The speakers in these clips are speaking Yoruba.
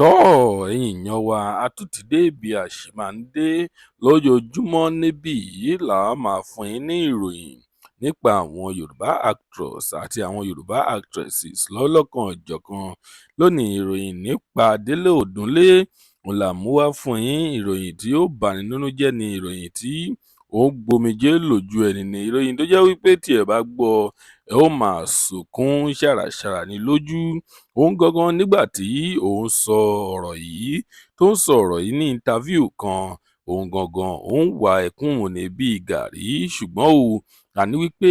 Ẹ̀yin èèyàn wa, a tún ti dé bí a ṣe máa ń dé lójoojúmọ́ níbí yìí là á máa fún yín ní ìròyìn nípa àwọn Yorùbá actors àti àwọn Yorùbá actresses lọ́lọ́kan-ò-jọ̀kan. Lónìí, ìròyìn nípa Délé Òdúnlé òun là mú wá fún yín. Ìròyìn tí ó bani nínú jẹ́ ni ìròyìn tí ó ń gbomijé lójú ẹni ni. Ìròyìn tó jẹ́ wípé tí ẹ bá gbọ́ ẹ ó máa sunkún ṣàràṣàrà ní lójú. Òun gangan nígbà tí òun sọ ọ̀rọ̀ yìí ní interview kan, òun gangan òun wá ẹkún òní bíi gàrí, ṣùgbọ́n àní wípé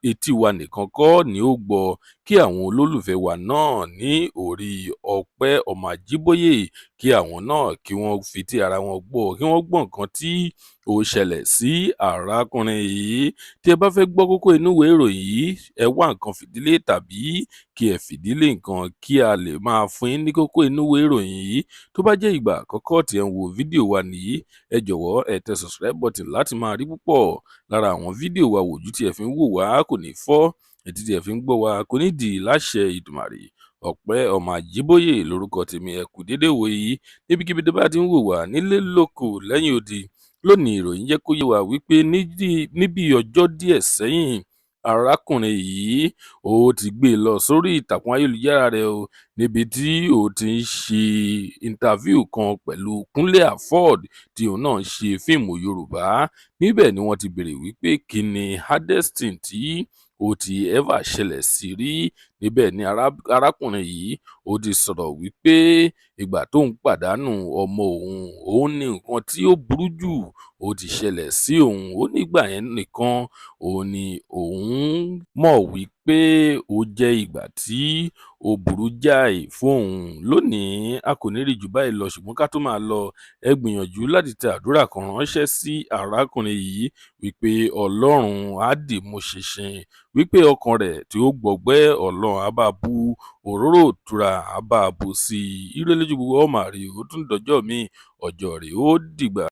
etí wa nìkan kọ́ ni ó gbọ́, kí àwọn olólùfẹ́ wa náà ní orí Ọpẹ́ ọmọ Ajíbóyè kí àwọn náà kí wọ́n fi tí ara wọn gbọ́, kí wọ́n gbọ́ nǹkan tí ó ṣẹlẹ̀ sí arákùnrin yìí. Tí ẹ bá fẹ́ gbọ́ kókó inú ìwé ìròyìn yìí, ẹ wá nǹkan fìdílé tàbí kí ẹ fìdílé nǹkan kí a lè máa fún yín ní kókó inú ìwé ìròyìn yìí. Tó bá jẹ́ ìgbà àkọ́kọ́ tí ẹ ń wo fídíò wa nìyí, ẹ jọ̀wọ́ ẹ tẹ subscribe button láti máa rí púpọ̀ lára àwọn fídíò wa wòjú tí ẹ fi ń wò wá kò ní fọ́, etí tí ẹ fi ń gbọ́ wa kò ní dì láṣẹ Ìdùmàrè. Ọpẹ́ ọmọ Ajíbóyè lórúkọ tèmi. Ẹ kú dédé wò yìí níbikíbi tó bá ti ń wò wá, nílé lóko lẹ́yìn odi. Lónìí, ìròyìn jẹ́ kó yé wa wípé níbi ọjọ́ díẹ̀ sẹ́yìn, arákùnrin yìí ó ti gbé lọ sórí ìtàkùn ayélujára rẹ̀ níbi tí ó ti ń ṣe interview kan pẹ̀lú Kúnlé Afọ́ọ̀d tí òun náà ń ṣe fíìmù Yorùbá. Níbẹ̀ ni wọ́n ti béèrè wípé kí ni hardest thing tí ó ti ever ṣẹlẹ̀ sí rí. Níbẹ̀ ni arákùnrin yìí ó ti sọ̀rọ̀ wípé ìgbà tóun pàdánù ọmọ òun ní nǹkan tí ó burú jù ó ti ṣẹlẹ̀ sí òun. Ó nígbà yẹn nìkan òun ni òun mọ̀ wípé ó jẹ́ ìgbà tí ó burú jáì fún òun. Lónìí, a kò ní rí jù báyìí lọ, ṣùgbọ́n ká tó máa lọ, ẹ gbìyànjú láti tẹ àdúrà kan ránṣẹ́ sí arákùnrin yìí wípé Ọlọ́run á dìímú ṣinṣin, wípé ọkàn rẹ̀ tí ó gbọgbẹ́, Ọlọ́run á bá bu òróró ìtura, á bá bù sí i. Ire lójú gbogbo ọmọ àrí, ó tún dọjọ́ míì, ọjọ́ rẹ̀ ó dìgbà.